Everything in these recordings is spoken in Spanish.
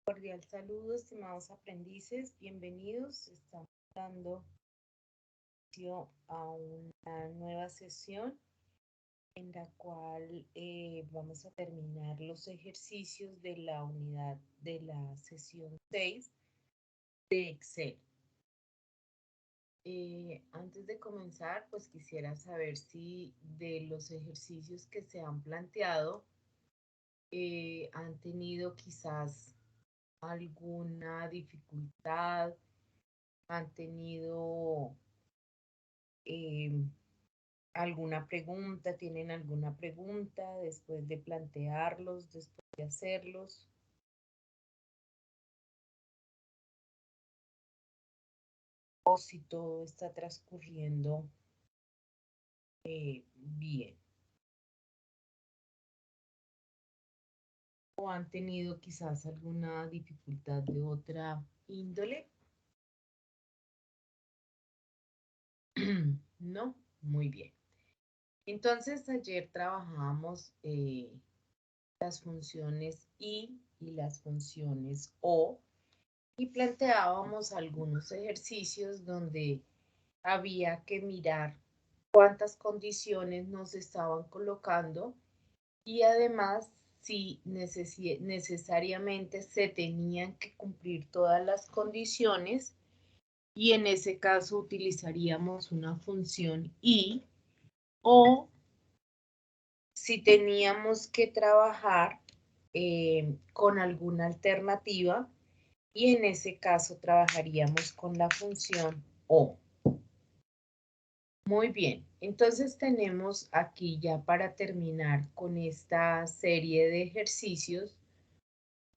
Cordial saludo, estimados aprendices, bienvenidos. Estamos dando inicio a una nueva sesión en la cual vamos a terminar los ejercicios de la unidad de la sesión 6 de Excel. Antes de comenzar, pues quisiera saber si de los ejercicios que se han planteado han tenido quizás alguna dificultad, han tenido eh, alguna pregunta, tienen alguna pregunta después de plantearlos, después de hacerlos. O si todo está transcurriendo bien. O han tenido quizás alguna dificultad de otra índole. No, muy bien. Entonces ayer trabajamos las funciones y las funciones o y planteábamos algunos ejercicios donde había que mirar cuántas condiciones nos estaban colocando y además si necesariamente se tenían que cumplir todas las condiciones y en ese caso utilizaríamos una función y o si teníamos que trabajar con alguna alternativa y en ese caso trabajaríamos con la función o. Muy bien, entonces tenemos aquí ya para terminar con esta serie de ejercicios,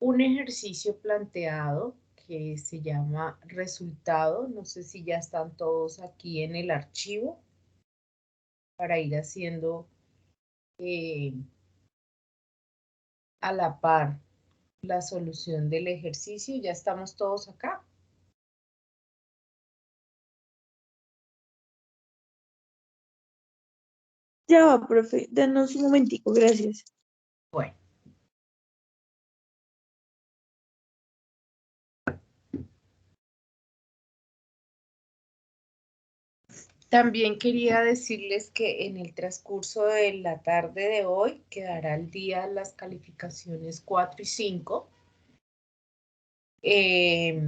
un ejercicio planteado que se llama resultado. No sé si ya están todos aquí en el archivo para ir haciendo a la par la solución del ejercicio. ¿Ya estamos todos acá? Ya va, profe, danos un momentico, gracias. Bueno. También quería decirles que en el transcurso de la tarde de hoy quedará al día las calificaciones 4 y 5 de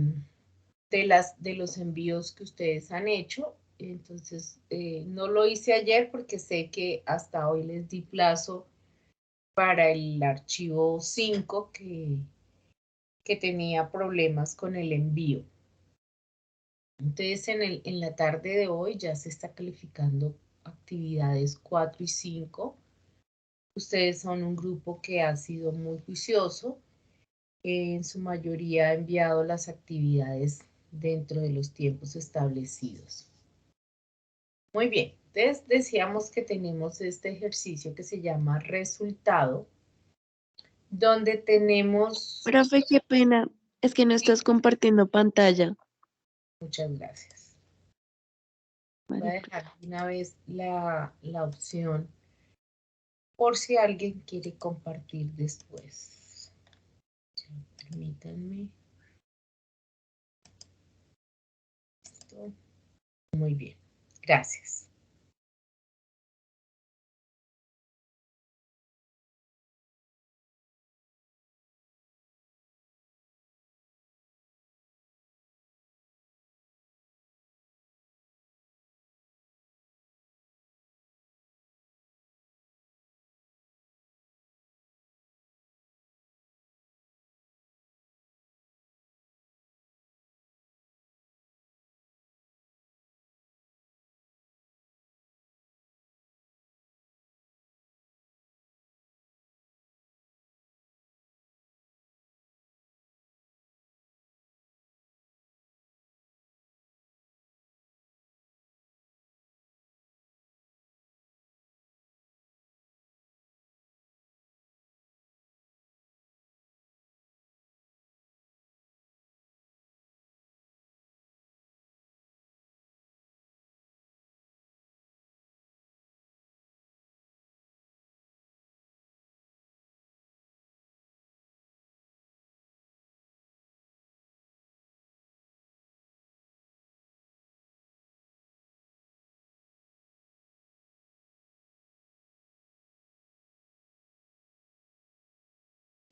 los envíos que ustedes han hecho. Entonces, no lo hice ayer porque sé que hasta hoy les di plazo para el archivo 5 que tenía problemas con el envío. Entonces, en la tarde de hoy ya se está calificando actividades 4 y 5. Ustedes son un grupo que ha sido muy juicioso. En su mayoría ha enviado las actividades dentro de los tiempos establecidos. Muy bien, entonces decíamos que tenemos este ejercicio que se llama resultado, donde tenemos... Profe, qué pena, es que no estás compartiendo pantalla. Muchas gracias. Voy a Vale, dejar profe. de una vez la opción por si alguien quiere compartir después. Permítanme. Esto. Muy bien, gracias.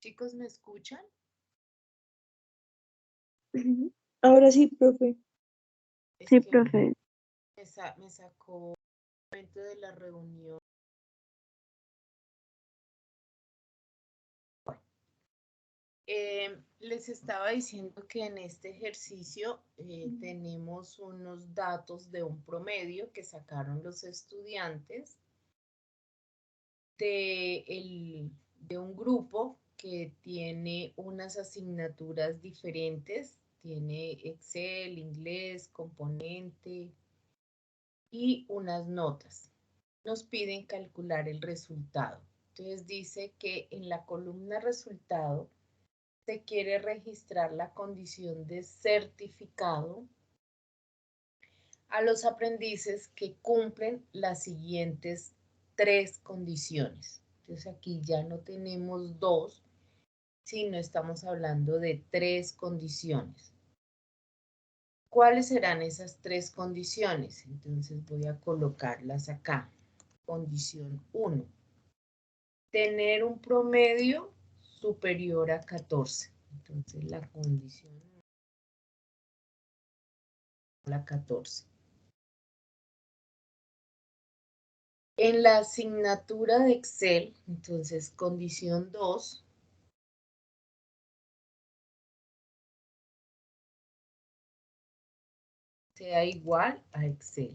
Chicos, ¿me escuchan? Ujú. Ahora sí, profe. Es Sí, que profe. me sacó un momento de la reunión. Les estaba diciendo que en este ejercicio tenemos unos datos de un promedio que sacaron los estudiantes de un grupo que tiene unas asignaturas diferentes, tiene Excel, inglés, componente y unas notas. Nos piden calcular el resultado. Entonces dice que en la columna resultado se quiere registrar la condición de certificado a los aprendices que cumplen las siguientes 3 condiciones. Entonces aquí ya no tenemos 2, sino estamos hablando de 3 condiciones. ¿Cuáles serán esas 3 condiciones? Entonces voy a colocarlas acá. Condición 1. Tener un promedio superior a 14. Entonces la condición la 14. En la asignatura de Excel, entonces condición 2, sea igual a Excel.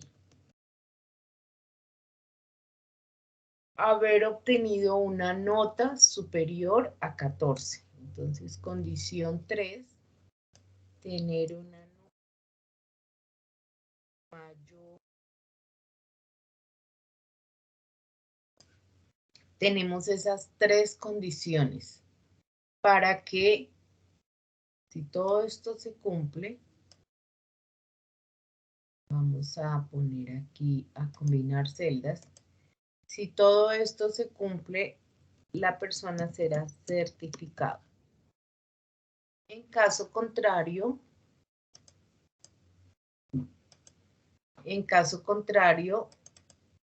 Haber obtenido una nota superior a 14. Entonces, condición 3, tener una nota mayor. Tenemos esas 3 condiciones para que, si todo esto se cumple, vamos a poner aquí a combinar celdas. Si todo esto se cumple, la persona será certificada. En caso contrario,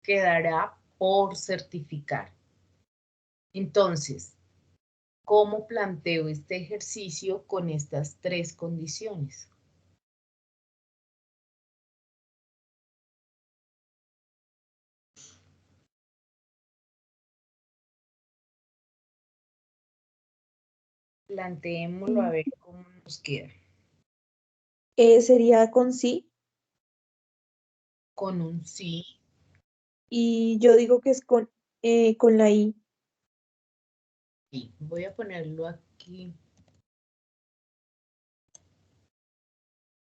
quedará por certificar. Entonces, ¿cómo planteo este ejercicio con estas 3 condiciones? Planteémoslo a ver cómo nos queda. Sería con sí, Con un sí. y yo digo que es con la I. Sí. Voy a ponerlo aquí.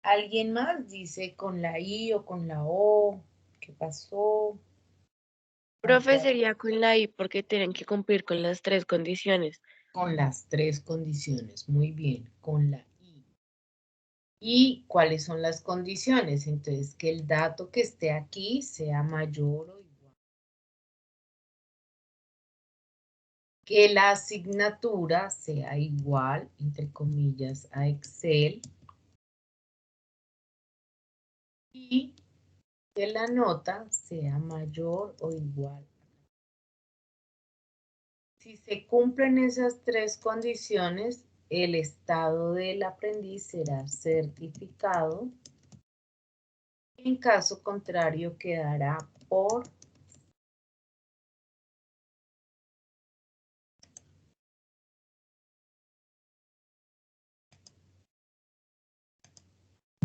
¿Alguien más dice con la I o con la O? ¿Qué pasó? Profe, sería con la I porque tienen que cumplir con las 3 condiciones. Con las 3 condiciones. Muy bien, con la I. ¿Y cuáles son las condiciones? Entonces, que el dato que esté aquí sea mayor o igual. Que la asignatura sea igual, entre comillas, a Excel. Y que la nota sea mayor o igual. Si se cumplen esas 3 condiciones, el estado del aprendiz será certificado. En caso contrario, quedará por.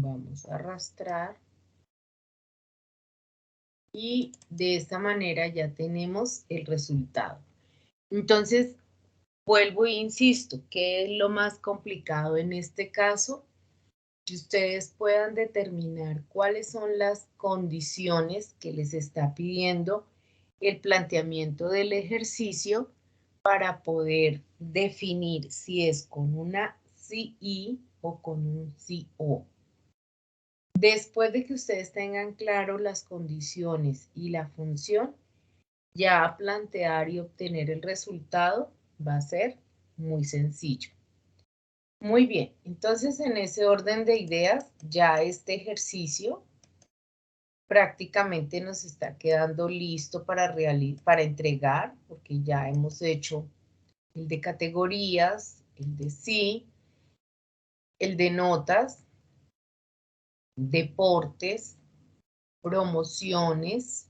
Vamos a arrastrar. Y de esta manera ya tenemos el resultado. Entonces, vuelvo e insisto, ¿qué es lo más complicado en este caso? Que ustedes puedan determinar cuáles son las condiciones que les está pidiendo el planteamiento del ejercicio para poder definir si es con una sí o con un sí o. Después de que ustedes tengan claro las condiciones y la función, ya plantear y obtener el resultado va a ser muy sencillo. Muy bien, entonces en ese orden de ideas, ya este ejercicio prácticamente nos está quedando listo para entregar, porque ya hemos hecho el de categorías, el de sí, el de notas, deportes, promociones,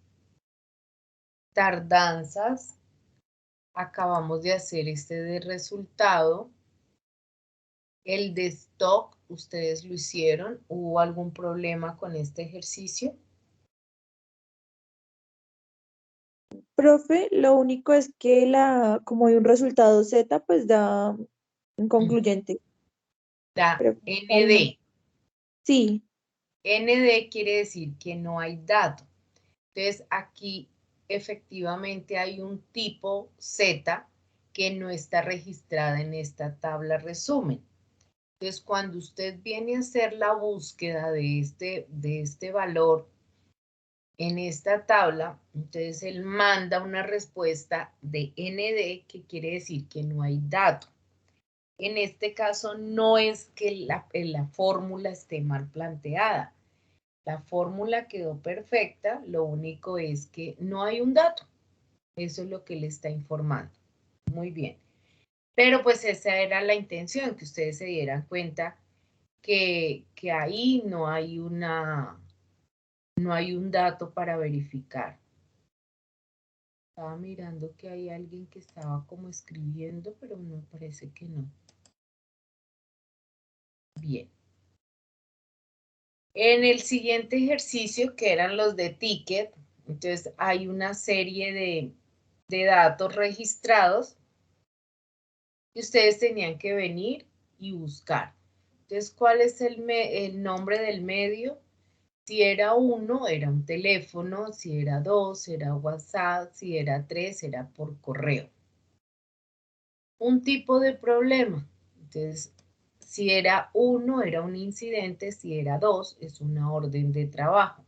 tardanzas. Acabamos de hacer este de resultado. El de stock, ustedes lo hicieron. ¿Hubo algún problema con este ejercicio? Profe, lo único es que como hay un resultado Z, pues da inconcluyente. Da Pero ND. sí, ND quiere decir que no hay dato. Entonces, aquí efectivamente hay un tipo Z que no está registrada en esta tabla resumen. Entonces, cuando usted viene a hacer la búsqueda de este valor en esta tabla, entonces él manda una respuesta de ND, que quiere decir que no hay dato. En este caso, no es que la fórmula esté mal planteada. La fórmula quedó perfecta, lo único es que no hay un dato. Eso es lo que le está informando. Muy bien. Pero pues esa era la intención, que ustedes se dieran cuenta que ahí no hay un dato para verificar. Estaba mirando que hay alguien que estaba como escribiendo, pero me parece que no. Bien. En el siguiente ejercicio, que eran los de ticket, entonces hay una serie de datos registrados y ustedes tenían que venir y buscar. Entonces, ¿cuál es el nombre del medio? Si era 1, era un teléfono, si era 2, era WhatsApp, si era 3, era por correo. Un tipo de problema. Entonces, si era 1, era un incidente, si era 2, es una orden de trabajo.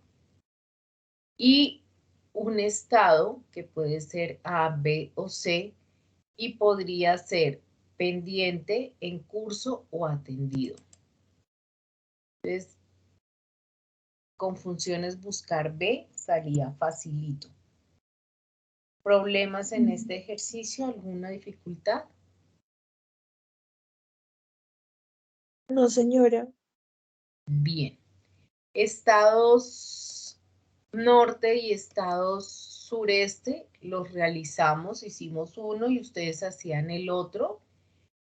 Y un estado que puede ser A, B o C y podría ser pendiente, en curso o atendido. Entonces, con funciones buscar B salía facilito. ¿Problemas en este ejercicio? ¿Alguna dificultad? no señora. Bien. Estados norte y estados sureste los realizamos, hicimos uno y ustedes hacían el otro,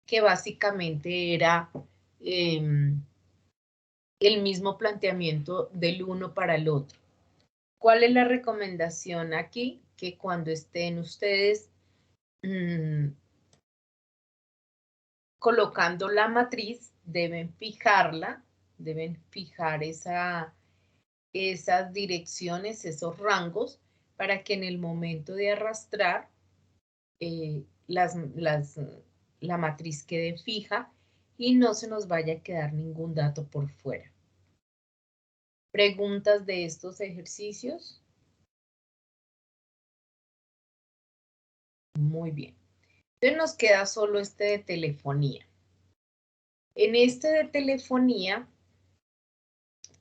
que básicamente era el mismo planteamiento del uno para el otro. ¿Cuál es la recomendación aquí? Que cuando estén ustedes colocando la matriz, deben fijarla, deben fijar esas direcciones, esos rangos, para que en el momento de arrastrar la matriz quede fija y no se nos vaya a quedar ningún dato por fuera. ¿Preguntas de estos ejercicios? Muy bien. Entonces nos queda solo este de telefonía. En este de telefonía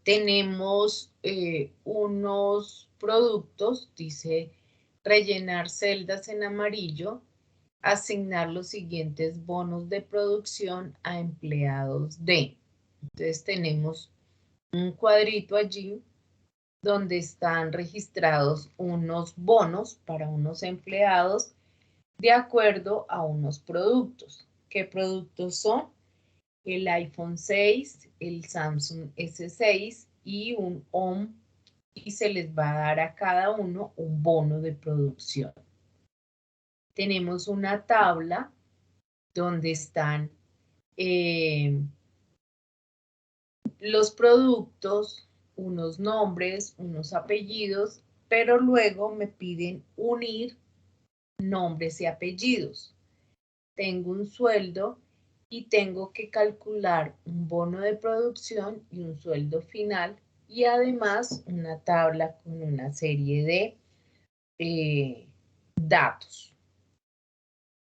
tenemos unos productos, dice rellenar celdas en amarillo, asignar los siguientes bonos de producción a empleados de. Entonces tenemos un cuadrito allí donde están registrados unos bonos para unos empleados de acuerdo a unos productos. ¿Qué productos son? El iPhone 6, el Samsung S6 y un Home, y se les va a dar a cada uno un bono de producción. Tenemos una tabla donde están los productos, unos nombres, unos apellidos, pero luego me piden unir nombres y apellidos. Tengo un sueldo y tengo que calcular un bono de producción y un sueldo final y además una tabla con una serie de datos.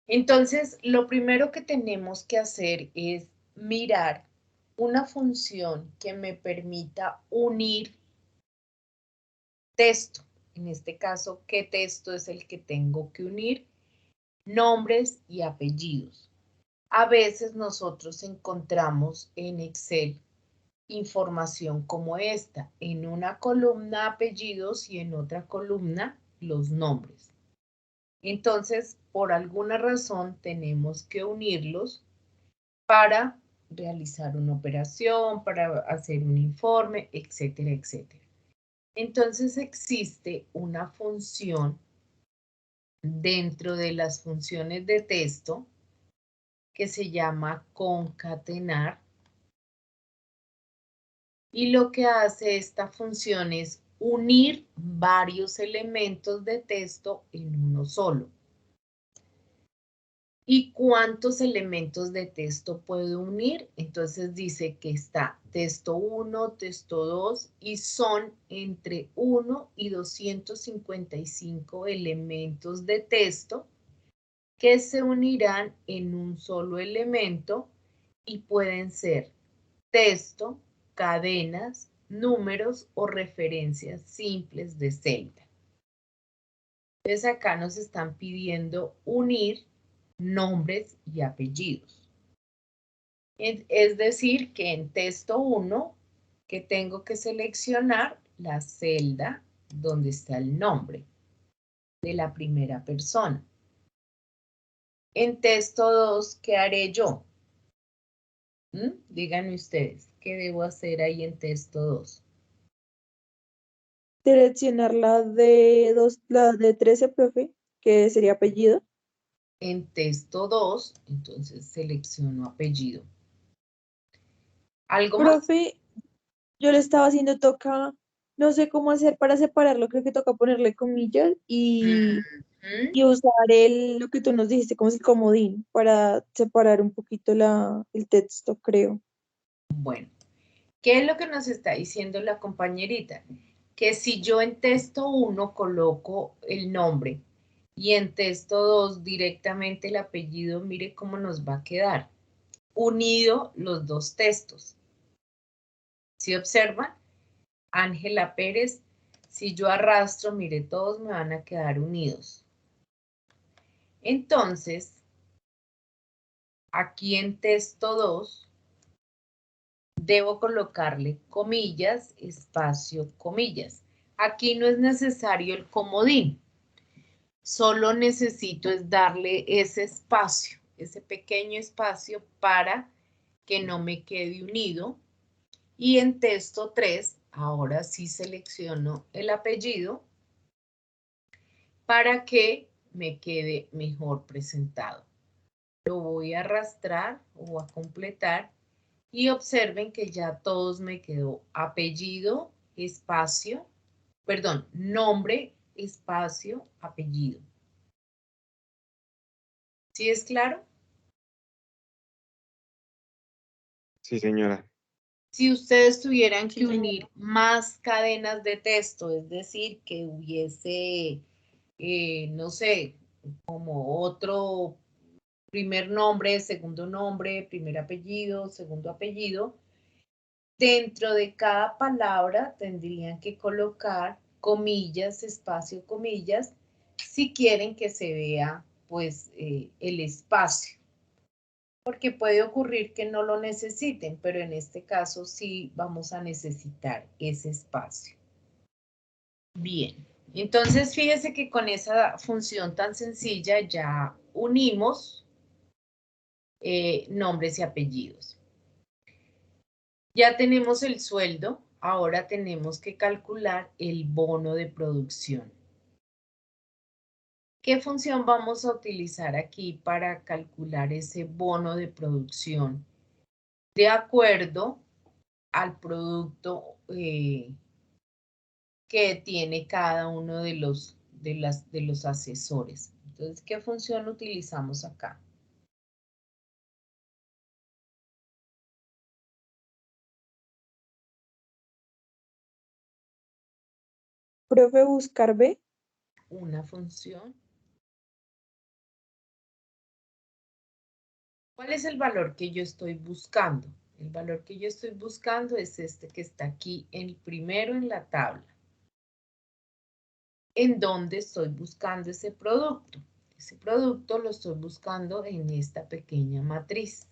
Entonces, lo primero que tenemos que hacer es mirar una función que me permita unir texto. En este caso, ¿qué texto es el que tengo que unir? nombres y apellidos. A veces nosotros encontramos en Excel información como esta, en una columna apellidos y en otra columna los nombres. Entonces, por alguna razón tenemos que unirlos para realizar una operación, para hacer un informe, etcétera, etcétera. Entonces existe una función dentro de las funciones de texto que se llama concatenar. Y lo que hace esta función es unir varios elementos de texto en uno solo. ¿Y cuántos elementos de texto puedo unir? Entonces dice que está texto 1, texto 2 y son entre 1 y 255 elementos de texto que se unirán en un solo elemento y pueden ser texto, cadenas, números o referencias simples de celda. Entonces acá nos están pidiendo unir nombres y apellidos. Es decir, que en texto 1, que tengo que seleccionar la celda donde está el nombre de la primera persona. En texto 2, ¿qué haré yo? Díganme ustedes, ¿qué debo hacer ahí en texto 2? Seleccionar la de 13, profe, que sería apellido. En texto 2, entonces selecciono apellido. ¿Algo más? Profe, yo le estaba haciendo no sé cómo hacer para separarlo, creo que toca ponerle comillas y usar lo que tú nos dijiste, como es el comodín, para separar un poquito el texto, creo. Bueno, ¿qué es lo que nos está diciendo la compañerita? Que si yo en texto 1 coloco el nombre y en texto 2 directamente el apellido, mire cómo nos va a quedar. Unido los dos textos. ¿Sí observan? Ángela Pérez, si yo arrastro, mire, todos me van a quedar unidos. Entonces, aquí en texto 2, debo colocarle comillas, espacio, comillas. Aquí no es necesario el comodín. Solo necesito es darle ese espacio, ese pequeño espacio para que no me quede unido. Y en texto 3, ahora sí selecciono el apellido para que me quede mejor presentado. Lo voy a arrastrar o a completar y observen que ya todos me quedó apellido, espacio, perdón, nombre, espacio, apellido. ¿Sí es claro? Sí, señora. Si ustedes tuvieran Sí, que señora. unir más cadenas de texto, es decir, que hubiese, no sé, como otro primer nombre, primer apellido, segundo apellido, dentro de cada palabra tendrían que colocar comillas, espacio, comillas, si quieren que se vea pues el espacio. Porque puede ocurrir que no lo necesiten, pero en este caso sí vamos a necesitar ese espacio. Bien, entonces fíjese que con esa función tan sencilla ya unimos nombres y apellidos. Ya tenemos el sueldo, ahora tenemos que calcular el bono de producción. ¿Qué función vamos a utilizar aquí para calcular ese bono de producción? De acuerdo al producto que tiene cada uno de los asesores. Entonces, ¿qué función utilizamos acá? Profe, buscar B. Una función. ¿Cuál es el valor que yo estoy buscando? El valor que yo estoy buscando es este que está aquí, el primero en la tabla. ¿En dónde estoy buscando ese producto? Ese producto lo estoy buscando en esta pequeña matriz.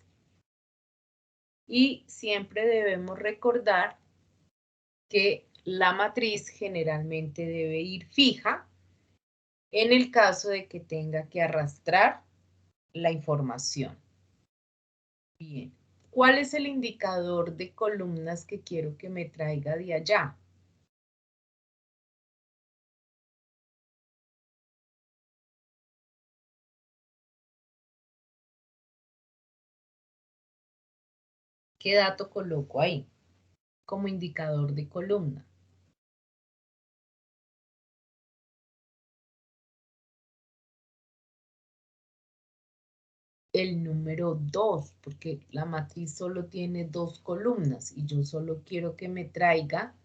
Y siempre debemos recordar que la matriz generalmente debe ir fija en el caso de que tenga que arrastrar la información. Bien, ¿cuál es el indicador de columnas que quiero que me traiga de allá? ¿Qué dato coloco ahí como indicador de columna? El número 2, porque la matriz solo tiene 2 columnas y yo solo quiero que me traiga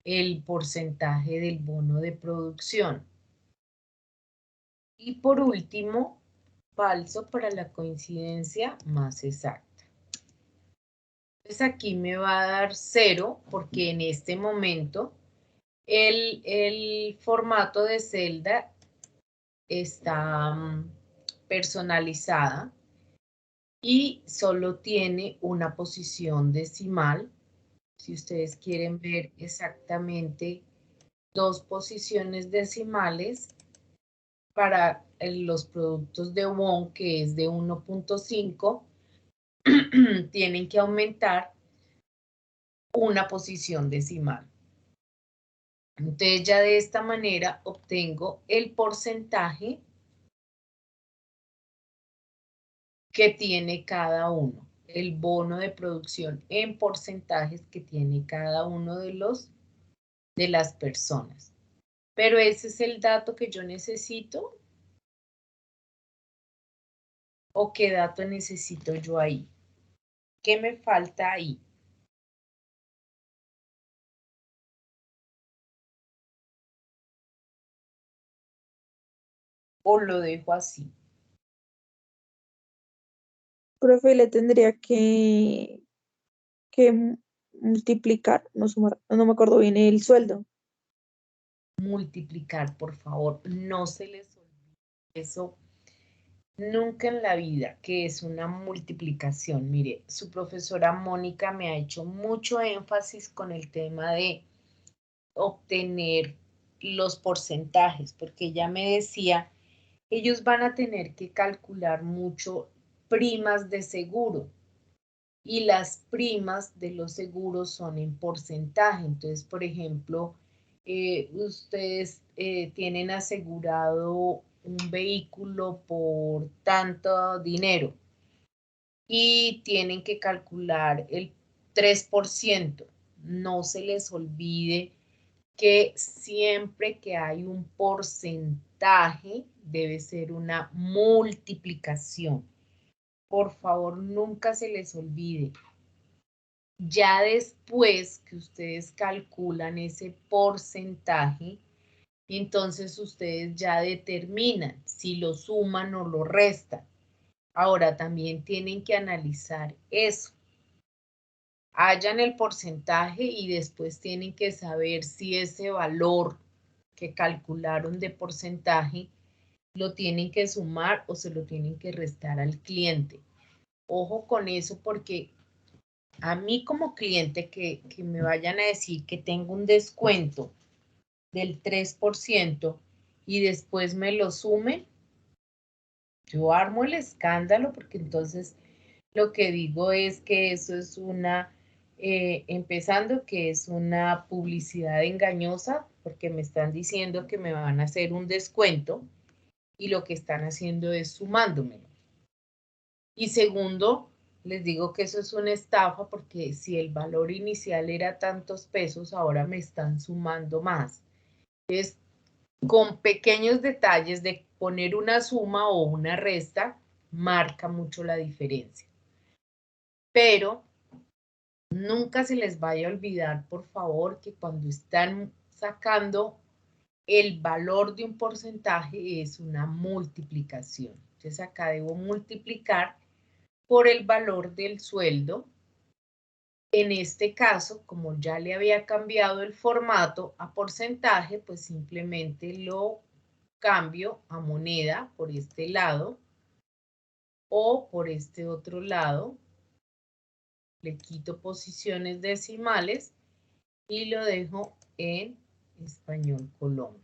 el porcentaje del bono de producción. Y por último, falso para la coincidencia más exacta. Entonces aquí me va a dar 0 porque en este momento el formato de celda está personalizada y solo tiene una posición decimal. Si ustedes quieren ver exactamente 2 posiciones decimales para los productos de WON, que es de 1.5, tienen que aumentar una posición decimal. Entonces ya de esta manera obtengo el porcentaje que tiene cada uno, el bono de producción en porcentajes que tiene cada uno de las personas. Pero ese es el dato que yo necesito. ¿O qué dato necesito yo ahí? ¿Qué me falta ahí? ¿O lo dejo así? Profe, le tendría que multiplicar, no sumar, no me acuerdo bien, el sueldo. Multiplicar, por favor. No se les olvide eso nunca en la vida, que es una multiplicación. Mire, su profesora Mónica me ha hecho mucho énfasis con el tema de obtener los porcentajes, porque ella me decía, ellos van a tener que calcular mucho primas de seguro y las primas de los seguros son en porcentaje. Entonces, por ejemplo, ustedes tienen asegurado un vehículo por tanto dinero y tienen que calcular el 3%. No se les olvide que siempre que hay un porcentaje debe ser una multiplicación. Por favor, nunca se les olvide. Ya después que ustedes calculan ese porcentaje, entonces ustedes ya determinan si lo suman o lo restan. Ahora también tienen que analizar eso. Hallan el porcentaje y después tienen que saber si ese valor que calcularon de porcentaje lo tienen que sumar o se lo tienen que restar al cliente. Ojo con eso porque a mí como cliente que me vayan a decir que tengo un descuento del 3% y después me lo sumen, yo armo el escándalo porque entonces lo que digo es que eso es empezando que es una publicidad engañosa porque me están diciendo que me van a hacer un descuento y lo que están haciendo es sumándomelo. Y segundo, les digo que eso es una estafa porque si el valor inicial era tantos pesos, ahora me están sumando más. Entonces, con pequeños detalles de poner una suma o una resta, marca mucho la diferencia. Pero nunca se les vaya a olvidar, por favor, que cuando están sacando el valor de un porcentaje es una multiplicación. Entonces acá debo multiplicar por el valor del sueldo. En este caso, como ya le había cambiado el formato a porcentaje, pues simplemente lo cambio a moneda por este lado o por este otro lado. Le quito posiciones decimales y lo dejo en español Colombia.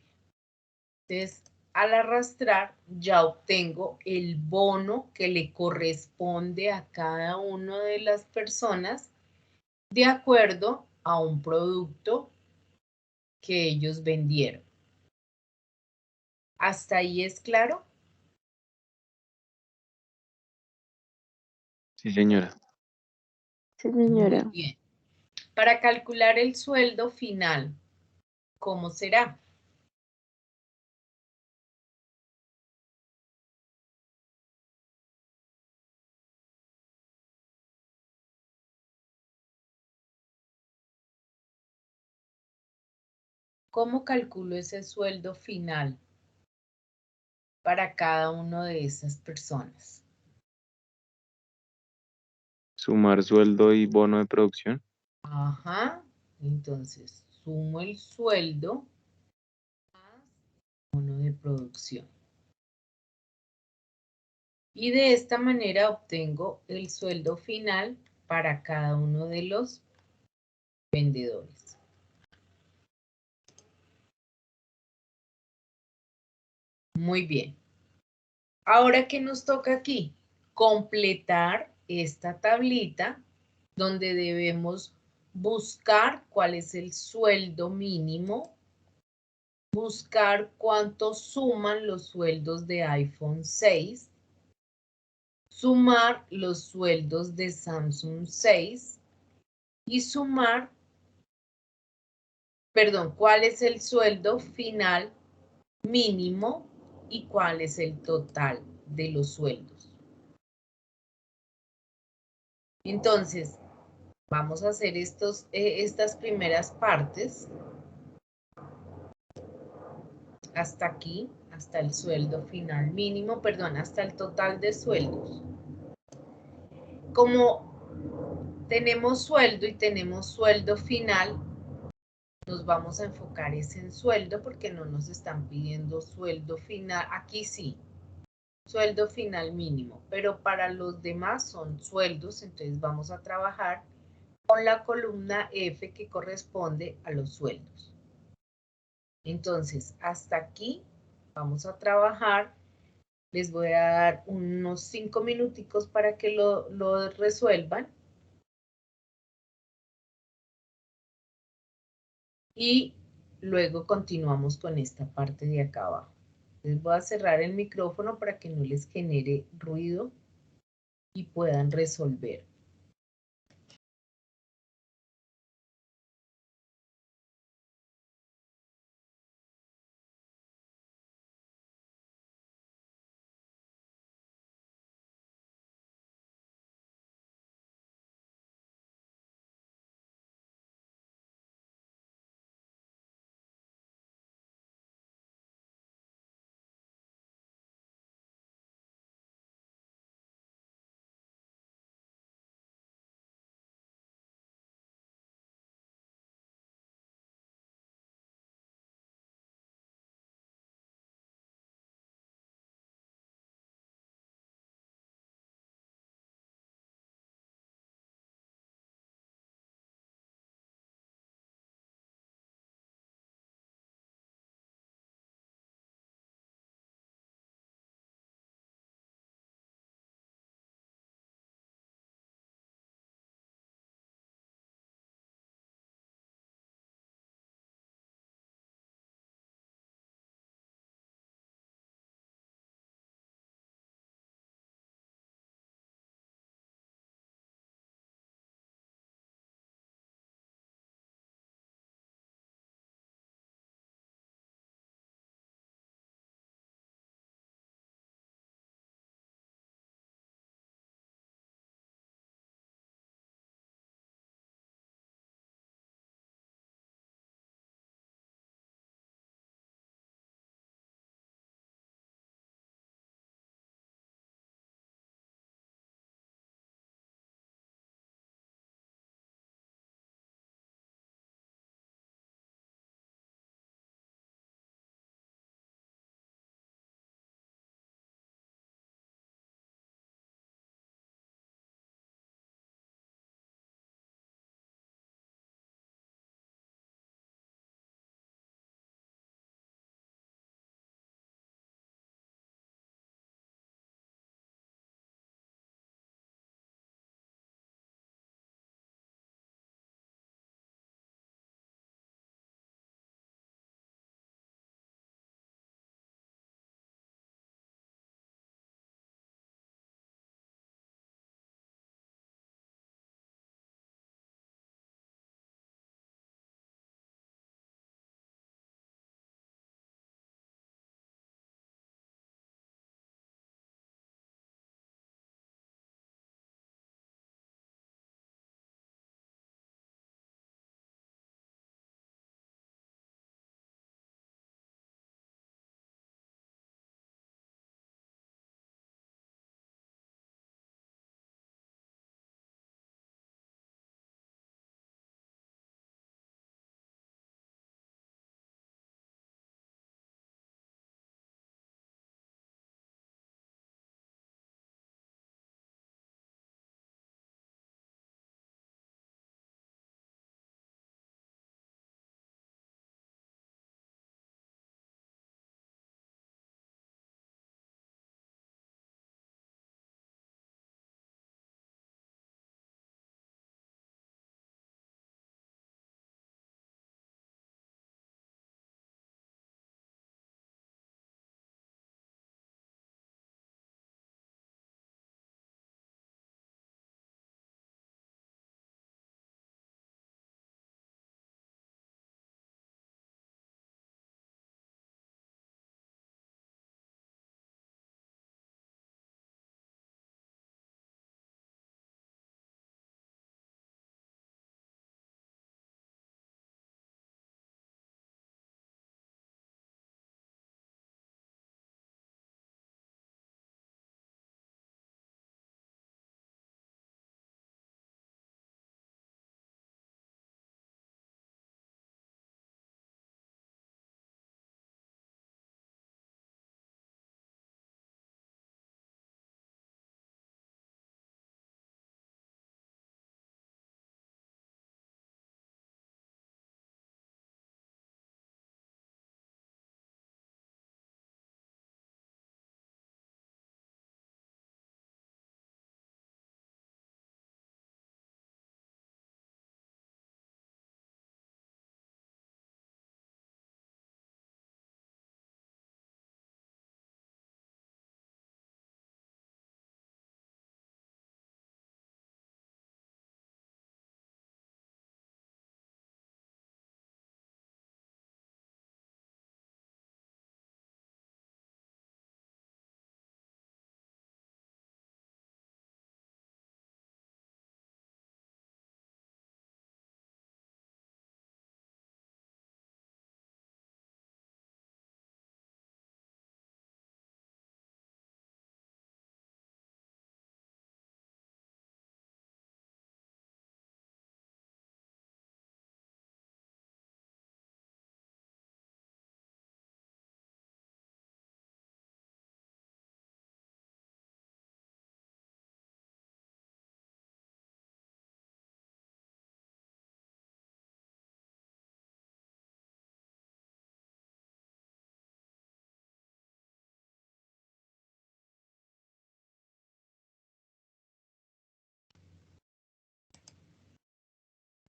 Entonces, al arrastrar ya obtengo el bono que le corresponde a cada una de las personas de acuerdo a un producto que ellos vendieron. ¿Hasta ahí es claro? Sí, señora. Sí, Muy señora. bien. Para calcular el sueldo final, ¿cómo será? ¿Cómo calculo ese sueldo final para cada una de esas personas? Sumar sueldo y bono de producción. Ajá, entonces sumo el sueldo más el bono de producción. Y de esta manera obtengo el sueldo final para cada uno de los vendedores. Muy bien. Ahora, ¿qué nos toca aquí? Completar esta tablita donde debemos buscar cuál es el sueldo mínimo, buscar cuánto suman los sueldos de iPhone 6, sumar los sueldos de Samsung 6 y sumar, perdón, cuál es el sueldo final mínimo y cuál es el total de los sueldos. Entonces, vamos a hacer estas primeras partes hasta aquí, hasta el sueldo final mínimo, perdón, hasta el total de sueldos. Como tenemos sueldo y tenemos sueldo final, nos vamos a enfocar en sueldo porque no nos están pidiendo sueldo final. Aquí sí, sueldo final mínimo, pero para los demás son sueldos, entonces vamos a trabajar con la columna F que corresponde a los sueldos. Entonces, hasta aquí vamos a trabajar. Les voy a dar unos 5 minuticos para que lo resuelvan. Y luego continuamos con esta parte de acá abajo. Les voy a cerrar el micrófono para que no les genere ruido y puedan resolver.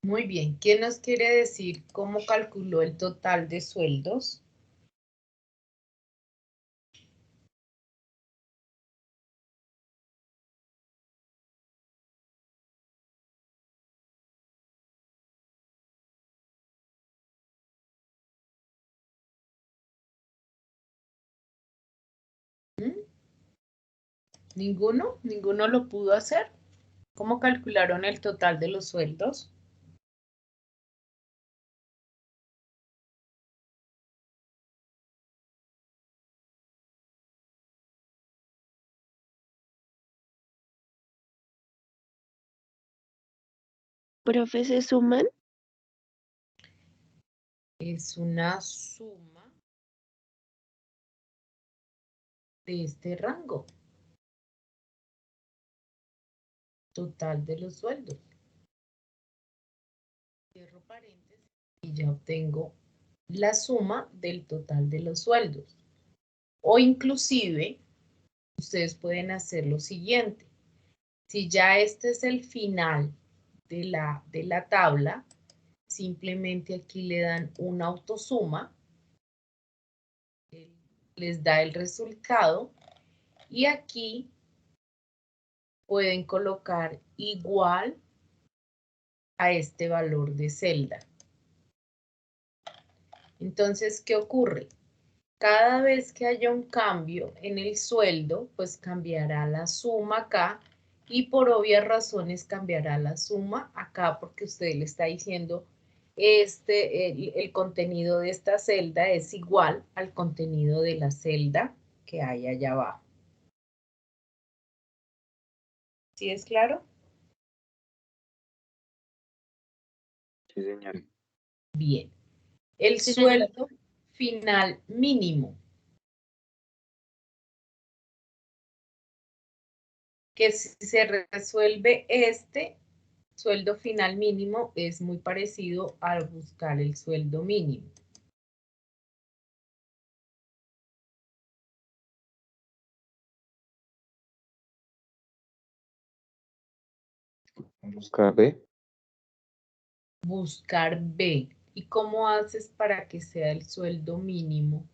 Muy bien. ¿Quién nos quiere decir cómo calculó el total de sueldos? ¿Ninguno? ¿Ninguno lo pudo hacer? ¿Cómo calcularon el total de los sueldos? Profe, ¿se suman? Es una suma de este rango. Total de los sueldos. Cierro paréntesis y ya obtengo la suma del total de los sueldos. O inclusive, ustedes pueden hacer lo siguiente. Si ya este es el final de la tabla, simplemente aquí le dan una autosuma, les da el resultado y aquí pueden colocar igual a este valor de celda. Entonces, ¿qué ocurre? Cada vez que haya un cambio en el sueldo, pues cambiará la suma acá y por obvias razones cambiará la suma acá porque usted le está diciendo el contenido de esta celda es igual al contenido de la celda que hay allá abajo. ¿Sí es claro? Sí, señor. Bien. El Sí, señora. sueldo final mínimo, que si se resuelve este sueldo final mínimo, es muy parecido a buscar el sueldo mínimo. Buscar B. Buscar B. ¿Y cómo haces para que sea el sueldo mínimo?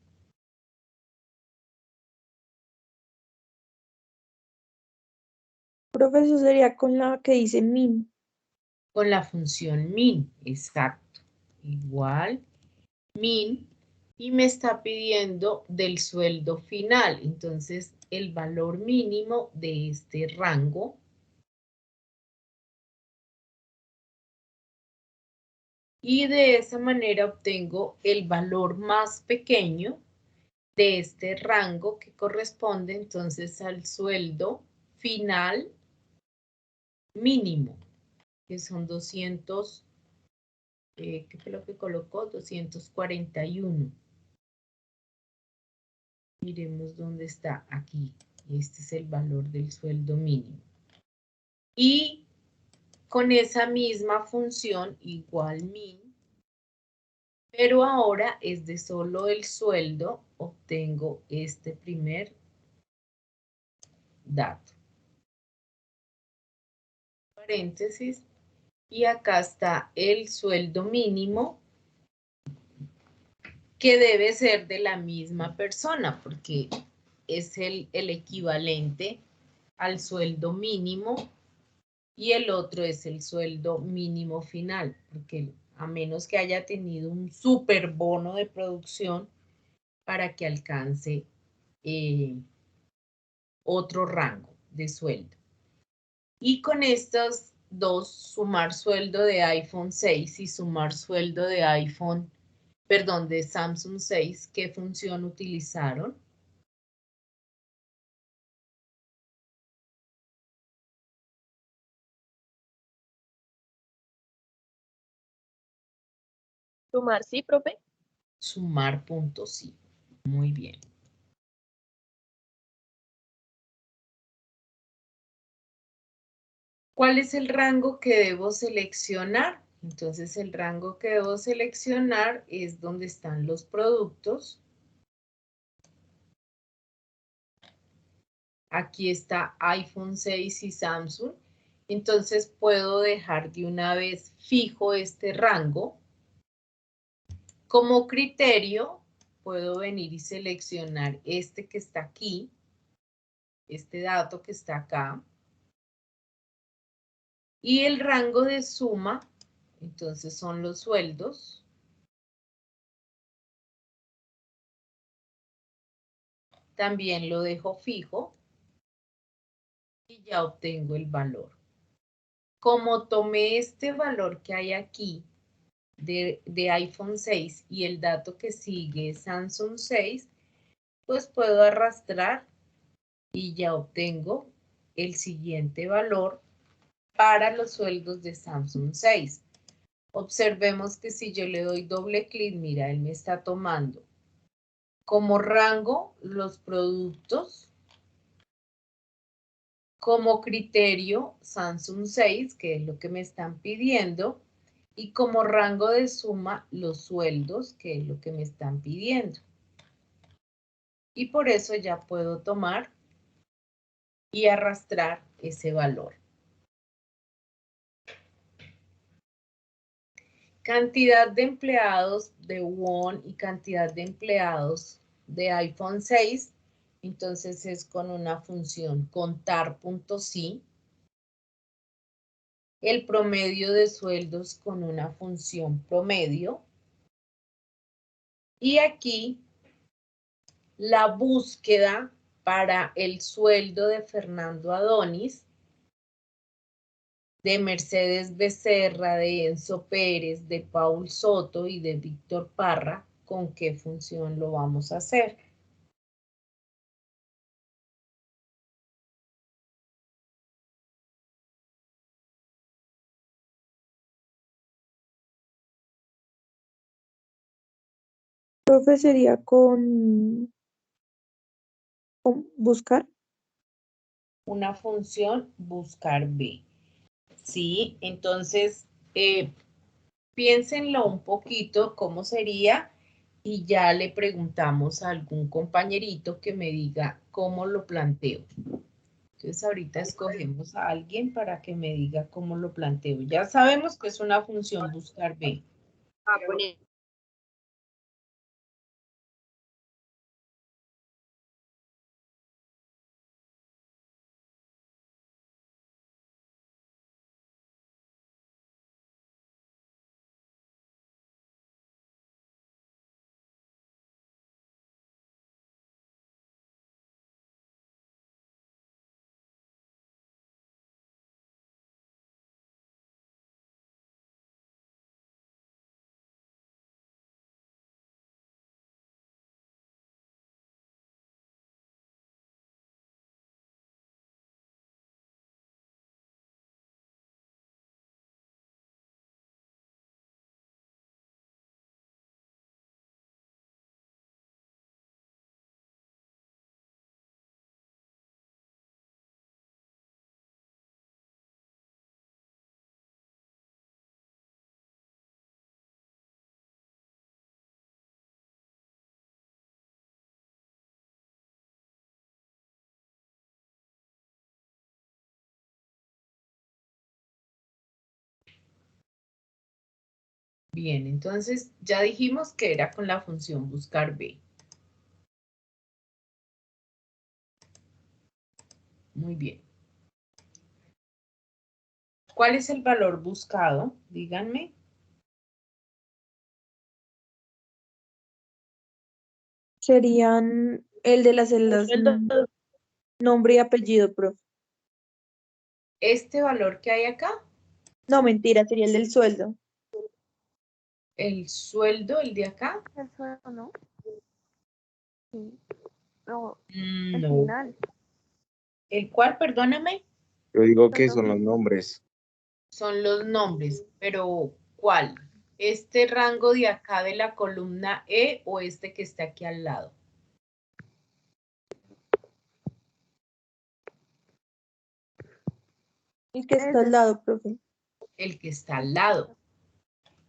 Profe, eso sería con la que dice min. Con la función min, exacto. Igual min y me está pidiendo del sueldo final. Entonces, el valor mínimo de este rango. Y de esa manera obtengo el valor más pequeño de este rango que corresponde entonces al sueldo final mínimo, que son 200, ¿qué fue lo que colocó? 241. Miremos dónde está aquí. Este es el valor del sueldo mínimo. Y con esa misma función, igual min, pero ahora es de solo el sueldo, obtengo este primer dato. Paréntesis. Y acá está el sueldo mínimo, que debe ser de la misma persona, porque es el equivalente al sueldo mínimo y el otro es el sueldo mínimo final, porque a menos que haya tenido un super bono de producción para que alcance otro rango de sueldo. Y con estos dos, sumar sueldo de iPhone 6 y sumar sueldo de de Samsung 6, ¿qué función utilizaron? Sumar, ¿sí, profe? Sumar puntos, sí. Muy bien. ¿Cuál es el rango que debo seleccionar? Entonces, el rango que debo seleccionar es donde están los productos. Aquí está iPhone 6 y Samsung. Entonces puedo dejar de una vez fijo este rango. Como criterio, puedo venir y seleccionar este que está aquí, este dato que está acá. Y el rango de suma, entonces son los sueldos. También lo dejo fijo y ya obtengo el valor. Como tomé este valor que hay aquí de iPhone 6 y el dato que sigue es Samsung 6, pues puedo arrastrar y ya obtengo el siguiente valor para los sueldos de Samsung 6. Observemos que si yo le doy doble clic, mira, él me está tomando como rango los productos, como criterio Samsung 6, que es lo que me están pidiendo, y como rango de suma los sueldos, que es lo que me están pidiendo. Y por eso ya puedo tomar y arrastrar ese valor. Cantidad de empleados de One y cantidad de empleados de iPhone 6. Entonces es con una función contar.si. El promedio de sueldos con una función promedio. Y aquí la búsqueda para el sueldo de Fernando Adonis, de Mercedes Becerra, de Enzo Pérez, de Paul Soto y de Víctor Parra, ¿con qué función lo vamos a hacer? Profe, sería con buscar. Una función buscar B. ¿Sí? Entonces, piénsenlo un poquito cómo sería y ya le preguntamos a algún compañerito que me diga cómo lo planteo. Entonces ahorita escogemos a alguien para que me diga cómo lo planteo. Ya sabemos que es una función buscar B. Bien, entonces ya dijimos que era con la función buscar B. Muy bien. ¿Cuál es el valor buscado? Díganme. Serían el de las celdas, nombre y apellido, profe. Este valor que hay acá, No, mentira, sería el del sueldo. el sueldo, el de acá. El sueldo, ¿no? Sí. No, No. el final. ¿El cual, perdóname? Yo digo que son los nombres. Son los nombres, pero ¿cuál? ¿Este rango de acá de la columna E o este que está aquí al lado? El que está al lado, profe. El que está al lado.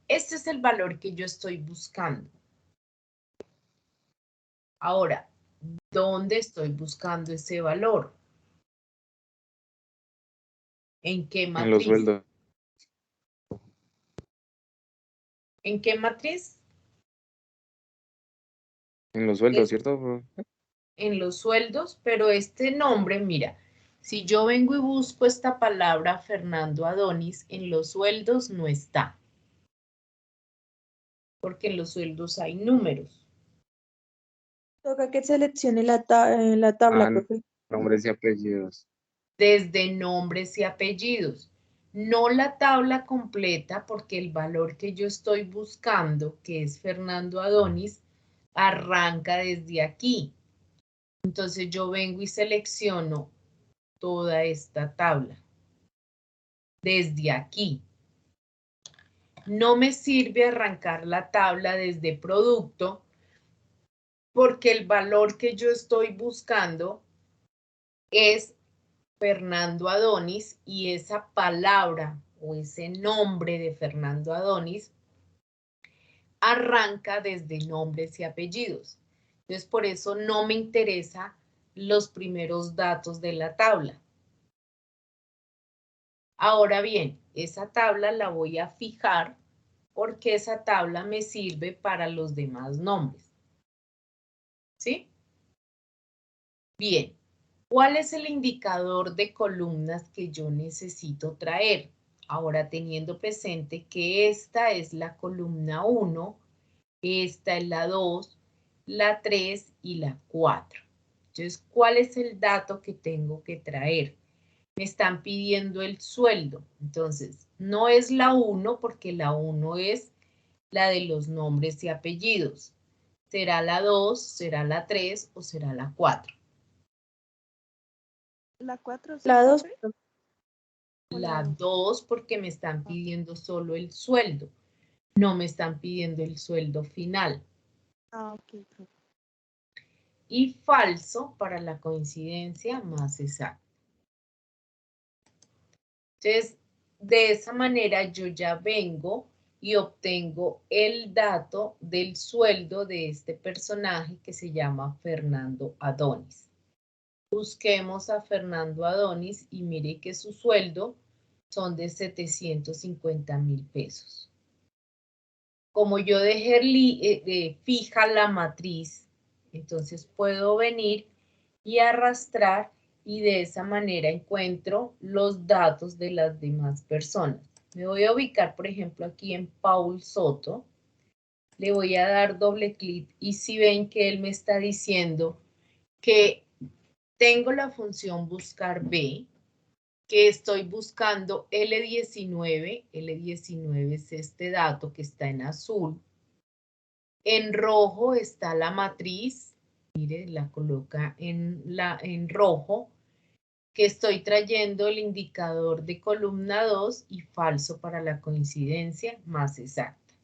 Este es el valor que yo estoy buscando. Ahora, ¿dónde estoy buscando ese valor? ¿En qué En los matriz? sueldos. ¿En qué matriz? En los sueldos, ¿cierto, profe? En los sueldos, pero este nombre, mira, si yo vengo y busco esta palabra Fernando Adonis, en los sueldos no está. Porque en los sueldos hay números. Toca que seleccione la tabla, Ah, profe. nombres y apellidos. Desde nombres y apellidos. No la tabla completa porque el valor que yo estoy buscando, que es Fernando Adonis, arranca desde aquí. Entonces yo vengo y selecciono toda esta tabla. Desde aquí. No me sirve arrancar la tabla desde producto porque el valor que yo estoy buscando es Fernando Adonis y esa palabra o ese nombre de Fernando Adonis arranca desde nombres y apellidos. Entonces, por eso no me interesa los primeros datos de la tabla. Ahora bien, esa tabla la voy a fijar porque esa tabla me sirve para los demás nombres. ¿Sí? Bien, ¿cuál es el indicador de columnas que yo necesito traer? Ahora teniendo presente que esta es la columna 1, esta es la 2, la 3 y la 4. Entonces, ¿cuál es el dato que tengo que traer? Me están pidiendo el sueldo. Entonces, no es la 1 porque la 1 es la de los nombres y apellidos. ¿Será la 2, será la 3 o será la 4? La 4, ¿sí, La 2, profe? La 2 porque me están pidiendo solo el sueldo. No me están pidiendo el sueldo final. Ah, ok, profe. Y falso para la coincidencia más exacta. Entonces, de esa manera yo ya vengo y obtengo el dato del sueldo de este personaje que se llama Fernando Adonis. Busquemos a Fernando Adonis y mire que su sueldo son de 750,000 pesos. Como yo dejé fija la matriz, entonces puedo venir y arrastrar y de esa manera encuentro los datos de las demás personas. Me voy a ubicar, por ejemplo, aquí en Paul Soto. Le voy a dar doble clic y si ven que él me está diciendo que tengo la función buscar B, que estoy buscando L19 es este dato que está en azul. En rojo está la matriz, mire, la coloca en rojo, que estoy trayendo el indicador de columna 2 y falso para la coincidencia más exacta.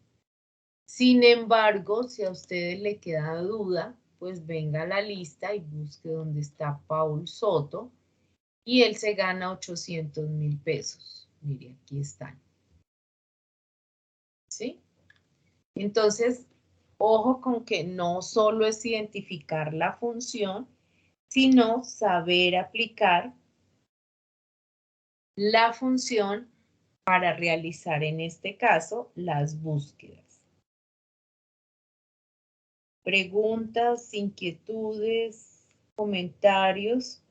Sin embargo, si a ustedes le queda duda, pues venga a la lista y busque dónde está Paul Soto y él se gana 800,000 pesos. Mire, aquí están. ¿Sí? Entonces, ojo con que no solo es identificar la función, sino saber aplicar la función para realizar en este caso las búsquedas. Preguntas, inquietudes, comentarios.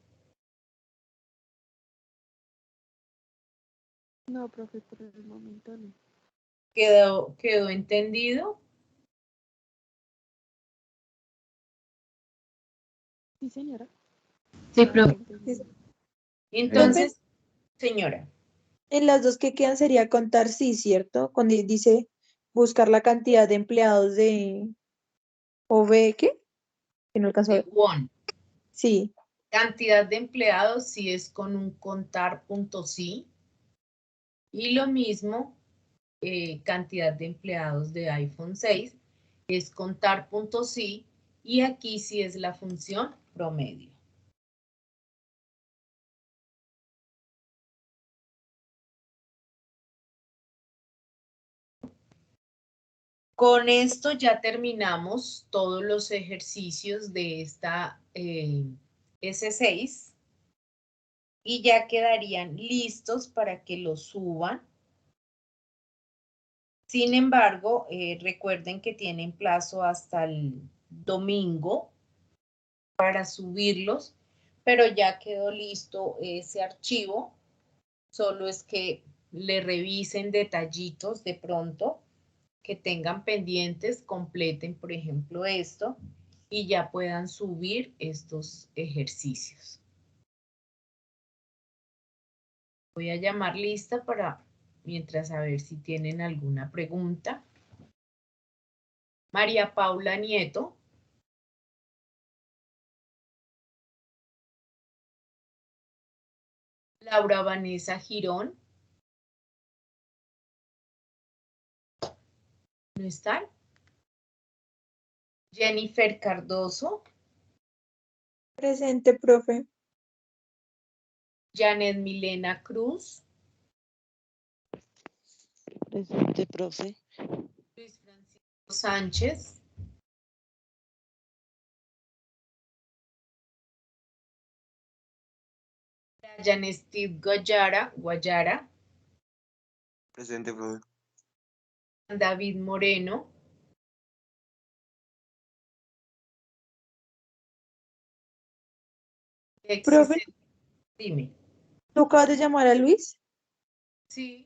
No, profe, por el momento no. ¿Quedó entendido? Sí, señora. Sí, profe. Entonces, señora. en las dos que quedan sería contar sí, ¿cierto? Cuando dice buscar la cantidad de empleados de OV, ¿qué? Que no alcanzó a De ver. Won. Sí, Cantidad de empleados si es con un contar.sí. Y lo mismo, cantidad de empleados de iPhone 6 es contar.sí y aquí sí es la función promedio. Con esto ya terminamos todos los ejercicios de esta S6. y ya quedarían listos para que los suban. Sin embargo, recuerden que tienen plazo hasta el domingo para subirlos, pero ya quedó listo ese archivo. Solo es que le revisen detallitos de pronto, que tengan pendientes, completen, por ejemplo, esto, y ya puedan subir estos ejercicios. Voy a llamar lista para, mientras, a ver si tienen alguna pregunta. María Paula Nieto. Laura Vanessa Girón. ¿No están? Jennifer Cardoso. Presente, profe. Janet Milena Cruz. Presente, profe. Luis Francisco Sánchez. Brian Steve Guayara. Presente, profe. David Moreno. Profe, Dime. ¿tú acabas de llamar a Luis? Sí.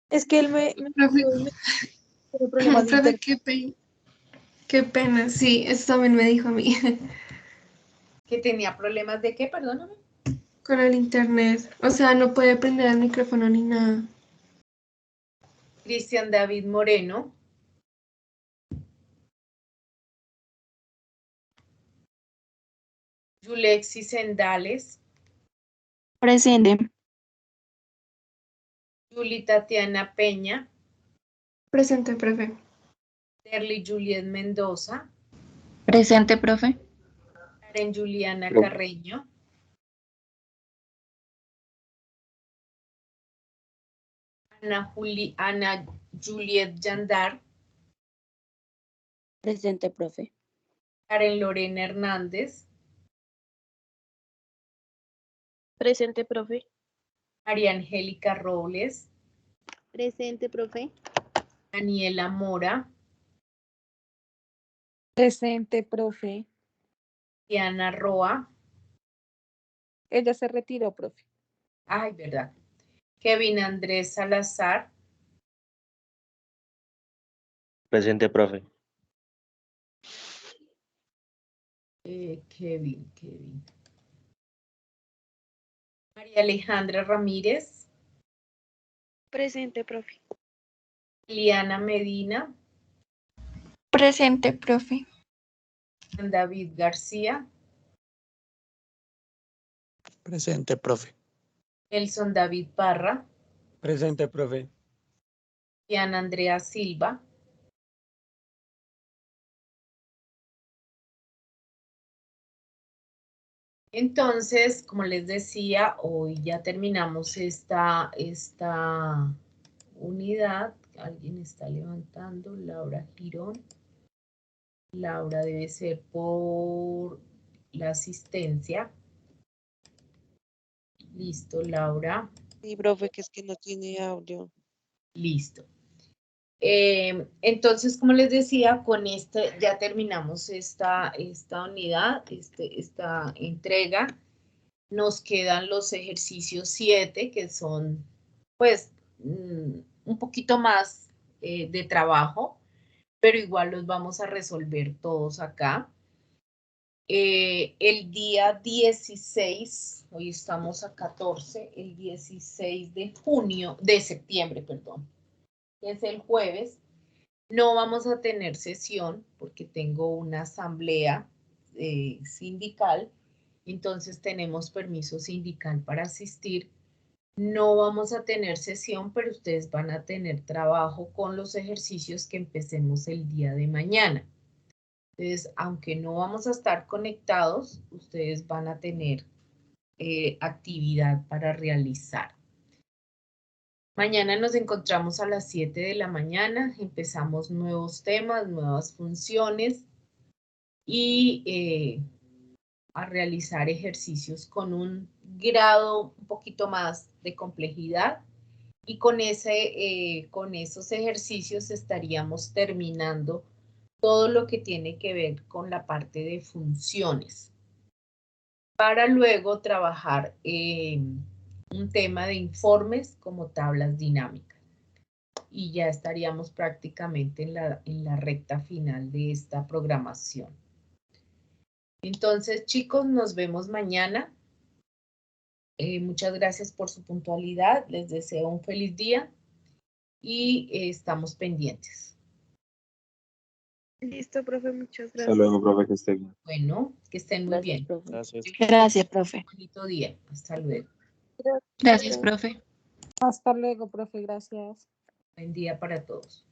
Es que él me Profe, tiene problemas de profe, internet. qué pena, sí, eso también me dijo a mí, ¿Que tenía problemas de qué? Perdóname. con el internet, o sea, no puede prender el micrófono ni nada. Cristian David Moreno. Yulexi Sendales. Presente. Yuli Tatiana Peña. Presente, profe. Terly Juliet Mendoza. Presente, profe. Karen Juliana Pro- Carreño. Ana Juliet Yandar. Presente, profe. Karen Lorena Hernández. Presente, profe. María Angélica Robles. Presente, profe. Daniela Mora. Presente, profe. Diana Roa. Ella se retiró, profe. Ay, verdad. Kevin Andrés Salazar. Presente, profe. Kevin. María Alejandra Ramírez. Presente, profe. Liana Medina. Presente, profe. David García. Presente, profe. Nelson David Parra. Presente, profe. Diana Andrea Silva. Entonces, como les decía, hoy ya terminamos esta unidad. Alguien está levantando. Laura Girón. Laura debe ser por la asistencia. Listo, Laura. Sí, profe, que es que no tiene audio. Listo. Entonces, como les decía, con ya terminamos esta unidad, esta entrega. Nos quedan los ejercicios 7, que son, pues, un poquito más de trabajo, pero igual los vamos a resolver todos acá. El día 16, hoy estamos a 14, el 16 de septiembre, perdón, que es el jueves, no vamos a tener sesión porque tengo una asamblea sindical, entonces tenemos permiso sindical para asistir. No vamos a tener sesión, pero ustedes van a tener trabajo con los ejercicios que empecemos el día de mañana. Entonces, aunque no vamos a estar conectados, ustedes van a tener actividad para realizar. Mañana nos encontramos a las 7 de la mañana, empezamos nuevos temas, nuevas funciones y a realizar ejercicios con un grado un poquito más de complejidad y con esos ejercicios estaríamos terminando todo lo que tiene que ver con la parte de funciones para luego trabajar un tema de informes como tablas dinámicas. Y ya estaríamos prácticamente en la recta final de esta programación. Entonces, chicos, nos vemos mañana. Muchas gracias por su puntualidad. Les deseo un feliz día y estamos pendientes. Listo, profe, muchas Hasta gracias. luego, profe, que esté bien. Bueno, que estén muy Gracias, bien. profe. Gracias. Gracias, profe. Bonito día. Hasta luego. Gracias, profe. Hasta luego, profe, gracias. Buen día para todos.